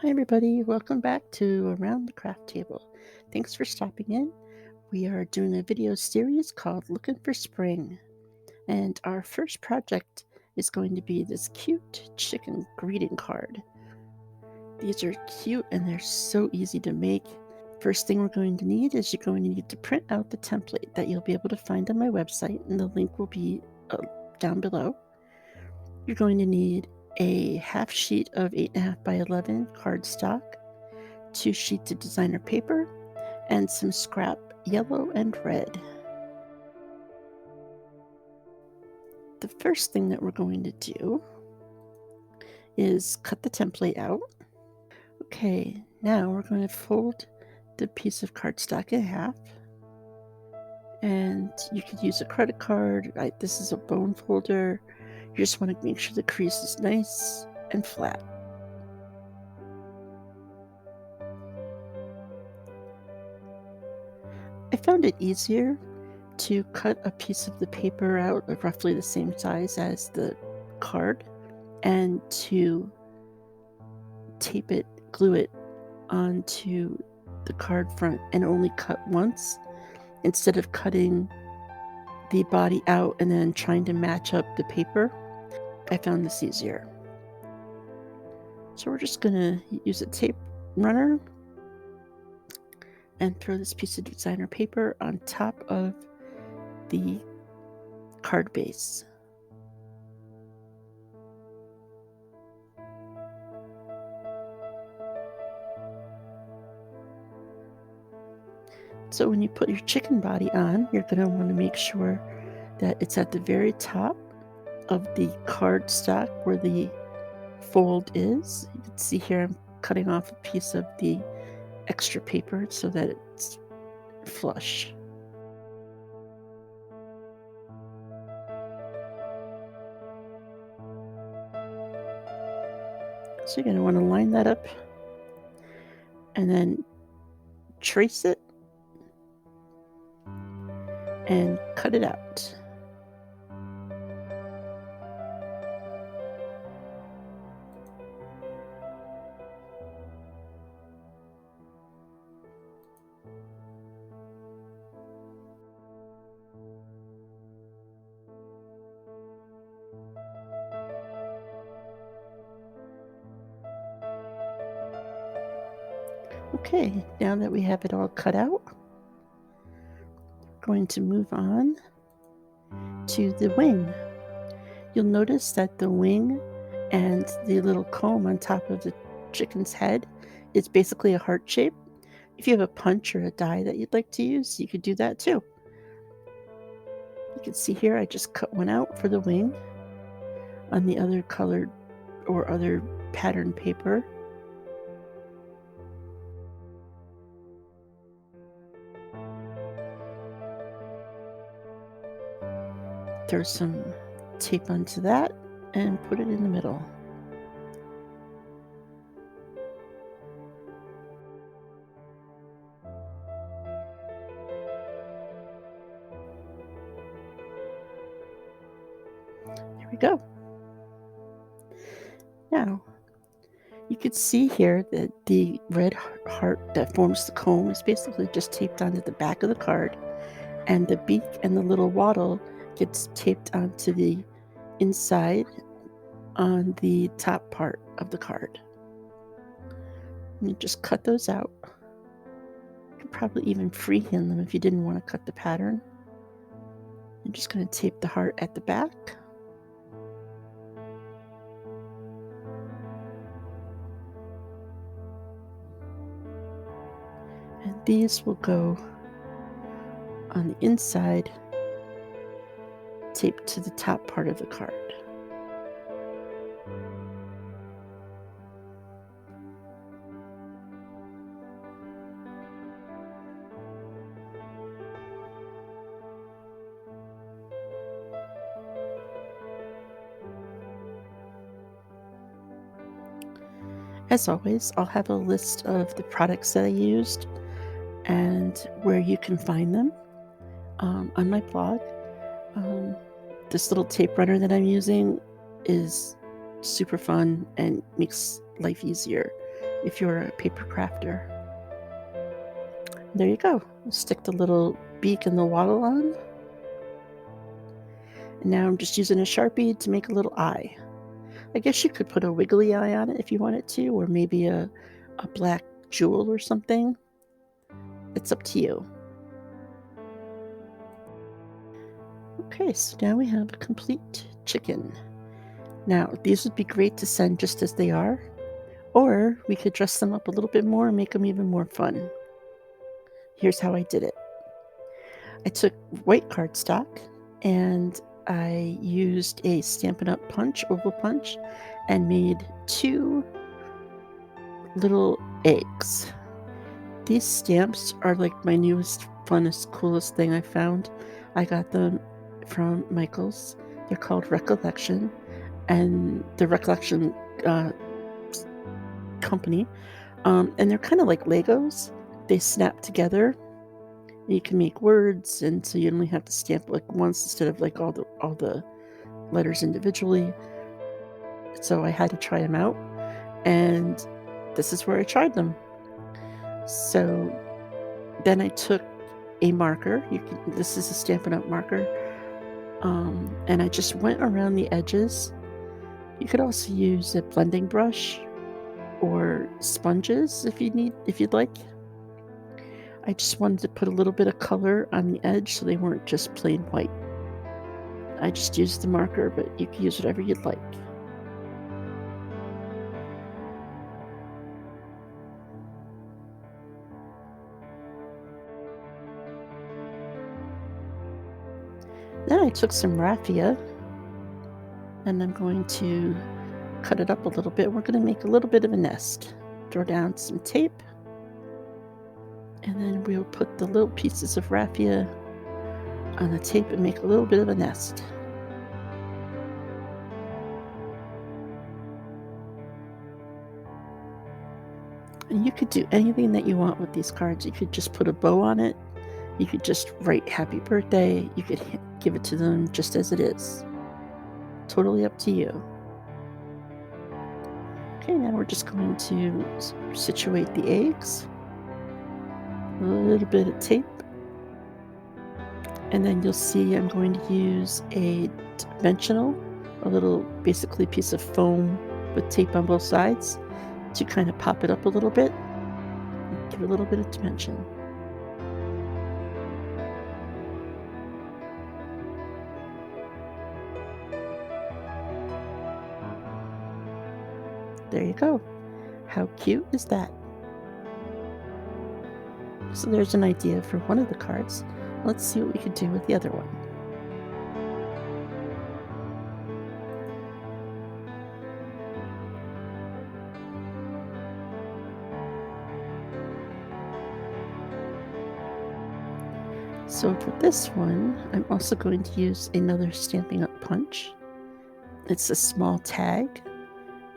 Hi everybody, welcome back to Around the Craft Table. Thanks for stopping in. We are doing a video series called Looking for Spring, and our first project is going to be this cute chicken greeting card. These are cute and they're so easy to make. First thing we're going to need is you're going to need to print out the template that you'll be able to find on my website, and the link will be down below. You're going to need a half sheet of 8.5 by 11 cardstock, 2 sheets of designer paper, and some scrap yellow and red. The first thing that we're going to do is cut the template out. Okay, now we're going to fold the piece of cardstock in half, and you could use a credit card. This is a bone folder. You just want to make sure the crease is nice and flat. I found it easier to cut a piece of the paper out of roughly the same size as the card and to tape it, glue it onto the card front and only cut once instead of cutting the body out and then trying to match up the paper. I found this easier. So we're just gonna use a tape runner and throw this piece of designer paper on top of the card base. So when you put your chicken body on, you're going to want to make sure that it's at the very top of the cardstock where the fold is. You can see here I'm cutting off a piece of the extra paper so that it's flush. So you're going to want to line that up and then trace it and cut it out. Okay, now that we have it all cut out, we're going to move on to the wing. You'll notice that the wing and the little comb on top of the chicken's head is basically a heart shape. If you have a punch or a die that you'd like to use, you could do that too. You can see here I just cut one out for the wing on the other colored or other pattern paper. Throw some tape onto that and put it in the middle. There we go. Now, you can see here that the red heart that forms the comb is basically just taped onto the back of the card, and the beak and the little wattle gets taped onto the inside on the top part of the card. And you just cut those out. You could probably even freehand them if you didn't want to cut the pattern. I'm just going to tape the heart at the back. And these will go on the inside, taped to the top part of the card. As always, I'll have a list of the products that I used and where you can find them on my blog. This little tape runner that I'm using is super fun and makes life easier. if you're a paper crafter. There you go. Stick the little beak and the wattle on. And now I'm just using a Sharpie to make a little eye. I guess you could put a wiggly eye on it if you wanted to, or maybe a black jewel or something. It's up to you. Okay, so now we have a complete chicken. Now, these would be great to send just as they are, or we could dress them up a little bit more and make them even more fun. Here's how I did it. I took white cardstock and I used a Stampin' Up! Punch, oval punch, and made 2 little eggs. These stamps are like my newest, funnest, coolest thing I found. I got them from Michael's. They're called Recollection, and the Recollection company. And they're kind of like Legos. They snap together. You can make words, and so you only have to stamp like once instead of like all the letters individually. So I had to try them out, and this is where I tried them. So then I took a marker. This is a Stampin' Up! Marker, and I just went around the edges. You could also use a blending brush or sponges if you'd like. I just wanted to put a little bit of color on the edge so they weren't just plain white. I just used the marker, but you can use whatever you'd like. Then I took some raffia and I'm going to cut it up a little bit. We're going to make a little bit of a nest. Throw down some tape, and then we'll put the little pieces of raffia on the tape and make a little bit of a nest. And you could do anything that you want with these cards. You could just put a bow on it. You could just write happy birthday. You could give it to them just as it is. Totally up to you. Okay, now we're just going to situate the eggs. A little bit of tape. And then you'll see I'm going to use a dimensional, a little basically piece of foam with tape on both sides to kind of pop it up a little bit. Give it a little bit of dimension. There you go. How cute is that? So there's an idea for one of the cards. Let's see what we could do with the other one. So for this one, I'm also going to use another Stampin' Up! Punch. It's a small tag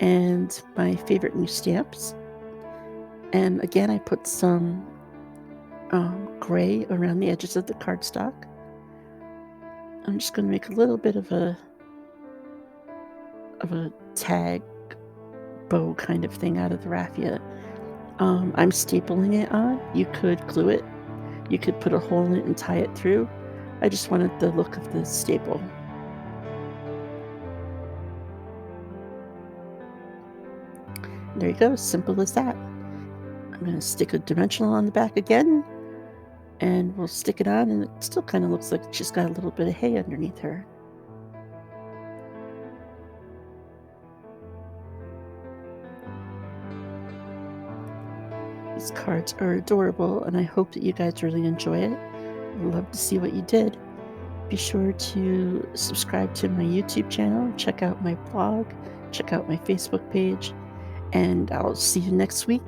and my favorite new stamps. And again, I put some gray around the edges of the cardstock. I'm just going to make a little bit of a tag bow kind of thing out of the raffia. I'm stapling it on. You could glue it. You could put a hole in it and tie it through. I just wanted the look of the staple. There you go, simple as that. I'm going to stick a dimensional on the back again, and we'll stick it on, and it still kind of looks like she's got a little bit of hay underneath her. These cards are adorable, and I hope that you guys really enjoy it. I'd love to see what you did. Be sure to subscribe to my YouTube channel, check out my blog, check out my Facebook page, and I'll see you next week